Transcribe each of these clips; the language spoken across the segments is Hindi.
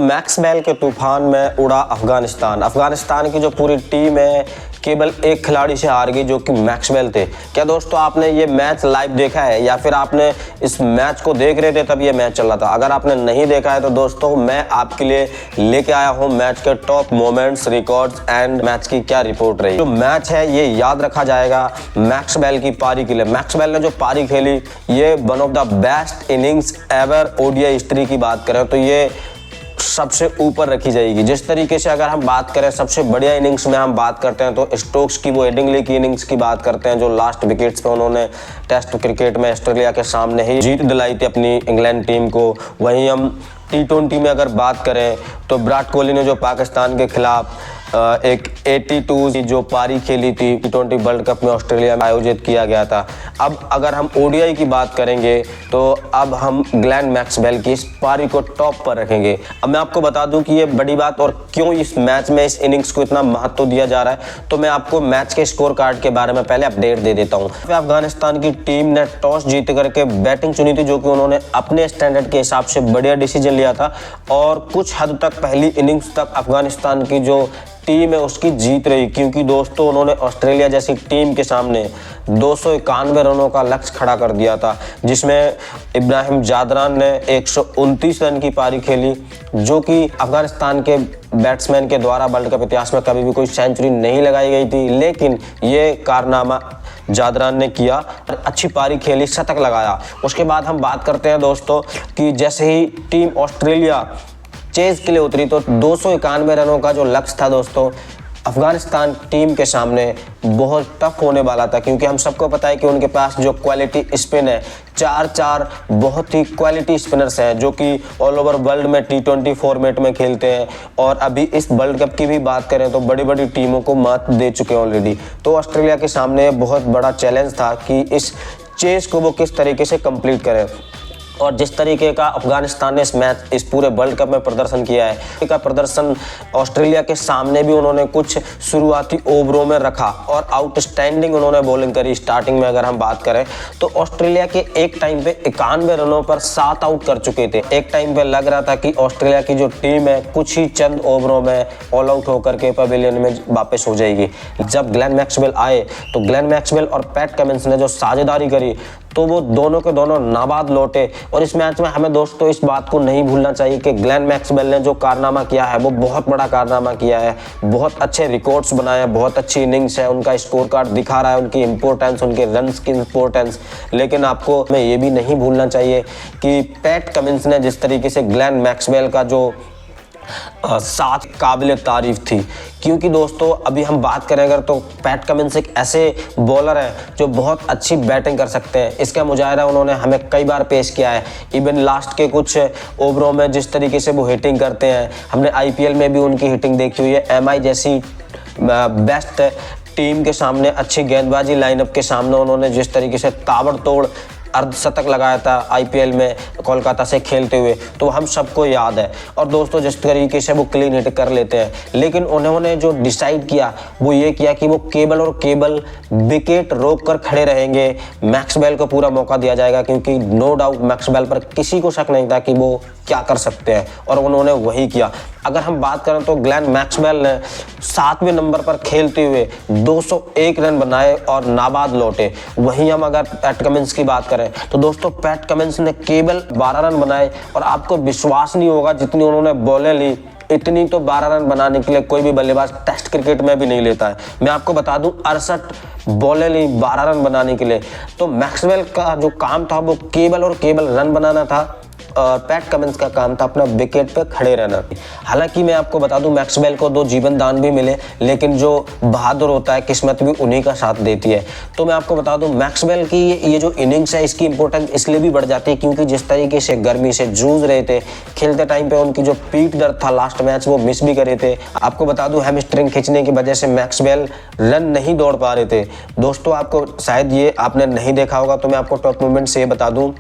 मैक्सवेल के तूफान में उड़ा अफगानिस्तान। अफगानिस्तान की जो पूरी टीम है केवल एक खिलाड़ी से हार गई जो कि मैक्सवेल थे। क्या दोस्तों आपने ये मैच लाइव देखा है या फिर आपने इस मैच को देख रहे थे तब ये मैच चल रहा था? अगर आपने नहीं देखा है तो दोस्तों मैं आपके लिए लेके आया हूँ मैच के top moments, records and match की क्या रिपोर्ट रही। जो मैच है ये याद रखा जाएगा मैक्सवेल की पारी के लिए। मैक्सवेल ने जो पारी खेली ये one of the best innings ever ODI history की बात करें तो ये सबसे ऊपर रखी जाएगी। जिस तरीके से अगर हम बात करें सबसे बढ़िया इनिंग्स में हम बात करते हैं तो स्टोक्स की वो हेडिंग्ले की इनिंग्स की बात करते हैं जो लास्ट विकेट्स पे उन्होंने टेस्ट क्रिकेट में ऑस्ट्रेलिया के सामने ही जीत दिलाई थी अपनी इंग्लैंड टीम को। वहीं हम T20 में अगर बात करें तो विराट कोहली ने जो पाकिस्तान के खिलाफ एक 82 की जो पारी खेली थी T20 वर्ल्ड कप में ऑस्ट्रेलिया में आयोजित किया गया था। अब अगर हम ओडीआई की बात करेंगे तो अब हम ग्लेन मैक्सवेल की इस पारी को टॉप पर रखेंगे। अब मैं आपको बता दूं कि ये बड़ी बात और क्यों इस मैच में इस इनिंग्स को इतना महत्व दिया जा रहा है, तो मैं आपको मैच के स्कोर कार्ड के बारे में पहले अपडेट दे देता हूँ। अफगानिस्तान की टीम ने टॉस जीत करके बैटिंग चुनी थी जो कि उन्होंने अपने स्टैंडर्ड के हिसाब से बढ़िया डिसीजन लिया था और कुछ हद तक पहली इनिंग्स तक अफगानिस्तान की जो टीम है उसकी जीत रही, क्योंकि दोस्तों उन्होंने ऑस्ट्रेलिया जैसी टीम के सामने 291 रनों का लक्ष्य खड़ा कर दिया था, जिसमें इब्राहिम जादरान ने 129 रन की पारी खेली जो कि अफगानिस्तान के बैट्समैन के द्वारा वर्ल्ड कप इतिहास में कभी भी कोई सेंचुरी नहीं लगाई गई थी। लेकिन ये कारनामा जादरान ने किया, अच्छी पारी खेली, शतक लगाया। उसके बाद हम बात करते हैं दोस्तों कि जैसे ही टीम ऑस्ट्रेलिया चेज के लिए उतरी तो 291 रनों का जो लक्ष्य था दोस्तों अफगानिस्तान टीम के सामने बहुत टफ होने वाला था, क्योंकि हम सबको पता है कि उनके पास जो क्वालिटी स्पिन है, चार बहुत ही क्वालिटी स्पिनर्स हैं जो कि ऑल ओवर वर्ल्ड में T20 फॉर्मेट में खेलते हैं और अभी इस वर्ल्ड कप की भी बात करें तो बड़ी बड़ी टीमों को मात दे चुके हैं ऑलरेडी। तो ऑस्ट्रेलिया के सामने बहुत बड़ा चैलेंज था कि इस चेज को वो किस तरीके से कंप्लीट करें। और जिस तरीके का अफगानिस्तान ने इस पूरे वर्ल्ड कप में प्रदर्शन किया है का प्रदर्शन ऑस्ट्रेलिया के सामने भी उन्होंने कुछ शुरुआती ओवरों में रखा और आउटस्टैंडिंग उन्होंने बॉलिंग करी। स्टार्टिंग में अगर हम बात करें तो ऑस्ट्रेलिया के एक टाइम पे 91 रनों पर 7 आउट कर चुके थे। एक टाइम पे लग रहा था कि ऑस्ट्रेलिया की जो टीम है कुछ ही चंद ओवरों में ऑल आउट होकर के पवेलियन में वापस हो जाएगी। जब ग्लेन मैक्सवेल आए तो ग्लेन मैक्सवेल और पैट कमिंस ने जो साझेदारी करी तो वो दोनों के दोनों नाबाद लौटे। और इस मैच में हमें दोस्तों इस बात को नहीं भूलना चाहिए कि ग्लेन मैक्सवेल ने जो कारनामा किया है वो बहुत बड़ा कारनामा किया है। बहुत अच्छे रिकॉर्ड्स बनाए हैं, बहुत अच्छी इनिंग्स है, उनका स्कोर कार्ड दिखा रहा है उनकी इंपॉर्टेंस, उनके रन्स की इंपॉर्टेंस। लेकिन आपको हमें ये भी नहीं भूलना चाहिए कि पैट कमिंस ने जिस तरीके से ग्लेन मैक्सवेल का जो साथ काबिल तारीफ थी, क्योंकि दोस्तों अभी हम बात करें अगर तो पैट कमिंस एक ऐसे बॉलर हैं जो बहुत अच्छी बैटिंग कर सकते हैं। इसका मुजाहिरा उन्होंने हमें कई बार पेश किया है। इवन लास्ट के कुछ ओवरों में जिस तरीके से वो हिटिंग करते हैं, हमने IPL में भी उनकी हिटिंग देखी हुई है। MI जैसी बेस्ट टीम के सामने, अच्छी गेंदबाजी लाइनअप के सामने उन्होंने जिस तरीके से ताबड़तोड़ अर्धशतक लगाया था IPL में कोलकाता से खेलते हुए, तो हम सबको याद है। और दोस्तों जिस तरीके से वो क्लीन हिट कर लेते हैं, लेकिन उन्होंने जो डिसाइड किया वो ये किया कि वो केवल और केवल विकेट रोक कर खड़े रहेंगे। मैक्सवेल को पूरा मौका दिया जाएगा, क्योंकि नो डाउट मैक्सवेल पर किसी को शक नहीं था कि वो क्या कर सकते हैं और उन्होंने वही किया। अगर हम बात करें तो ग्लेन मैक्सवेल ने 7वें नंबर पर खेलते हुए 201 रन बनाए और नाबाद लौटे। वहीं हम अगर पैट कमिंस की बात करें तो दोस्तों पैट कमिंस ने केवल 12 रन बनाए और आपको विश्वास नहीं होगा जितनी उन्होंने बॉलें ली इतनी तो 12 रन बनाने के लिए कोई भी बल्लेबाज टेस्ट क्रिकेट में भी नहीं लेता है। मैं आपको बता दूं 68 बॉलें ली 12 रन बनाने के लिए। तो मैक्सवेल का जो काम था वो केवल और केवल रन बनाना था और पैट कमिंस का काम था अपना विकेट पे खड़े रहना। हालांकि मैं आपको बता दूं मैक्सवेल को 2 जीवन दान भी मिले, लेकिन जो बहादुर होता है किस्मत भी उन्हीं का साथ देती है। तो मैं आपको बता दूं मैक्सवेल की ये जो इनिंग्स है इसकी इंपॉर्टेंस इसलिए भी बढ़ जाती है क्योंकि जिस तरीके से गर्मी से जूझ रहे थे, खेलते टाइम पे उनकी जो पीठ दर्द था लास्ट मैच वो मिस भी करे थे। आपको बता दूं हैमस्ट्रिंग खींचने की वजह से मैक्सवेल रन नहीं दौड़ पा रहे थे। दोस्तों आपको शायद ये आपने नहीं देखा होगा तो मैं आपको टॉप मोमेंट से बता दूं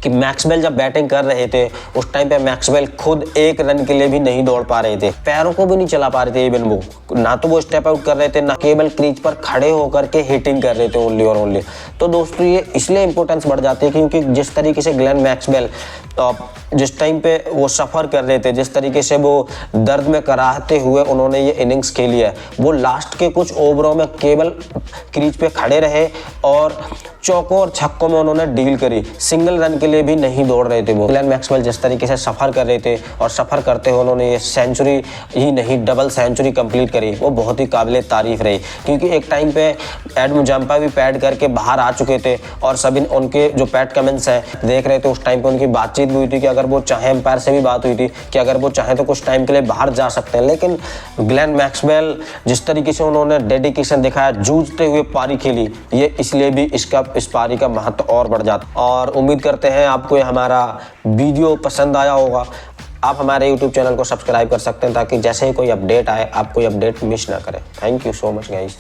कि मैक्सवेल जब बैटिंग कर रहे थे उस टाइम पे मैक्सवेल खुद 1 रन के लिए भी नहीं दौड़ पा रहे थे, पैरों को भी नहीं चला पा रहे थे। इवन वो ना तो वो स्टेप आउट कर रहे थे, ना केवल क्रीज पर खड़े होकर के हिटिंग कर रहे थे ओनली और ओनली। तो दोस्तों ये इसलिए इंपॉर्टेंस बढ़ जाती है क्योंकि जिस तरीके से ग्लेन मैक्सवेल जिस टाइम पे वो सफ़र कर रहे थे, जिस तरीके से वो दर्द में कराहते हुए उन्होंने ये इनिंग्स खेली है, वो लास्ट के कुछ ओवरों में केवल क्रीज पे खड़े रहे और चौकों और छक्कों में उन्होंने डील करी। सिंगल रन के लिए भी नहीं दौड़ रहे थे वो। ग्लेन मैक्सवेल जिस तरीके से सफ़र कर रहे थे और सफ़र करते हुए उन्होंने ये सेंचुरी ही नहीं डबल सेंचुरी कंप्लीट करी, वो बहुत ही काबिल तारीफ रही। क्योंकि एक टाइम पे एडम जंपा भी पैड करके बाहर आ चुके थे और सभी उनके जो पैट कमेंट्स हैं देख रहे थे, उस टाइम पे उनकी बातचीत भी हुई थी कि अगर वो चाहे, एम्पायर से भी बात हुई थी कि अगर वो चाहे तो कुछ टाइम के लिए बाहर जा सकते हैं। लेकिन ग्लेन मैक्सवेल जिस तरीके से उन्होंने डेडिकेशन दिखाया, जूझते हुए पारी खेली, ये इसलिए भी इस पारी का महत्व और बढ़ जाता। और उम्मीद करते हैं आपको ये हमारा वीडियो पसंद आया होगा। आप हमारे YouTube चैनल को सब्सक्राइब कर सकते हैं ताकि जैसे ही कोई अपडेट आए आप कोई अपडेट मिस ना करें। Thank you so much guys.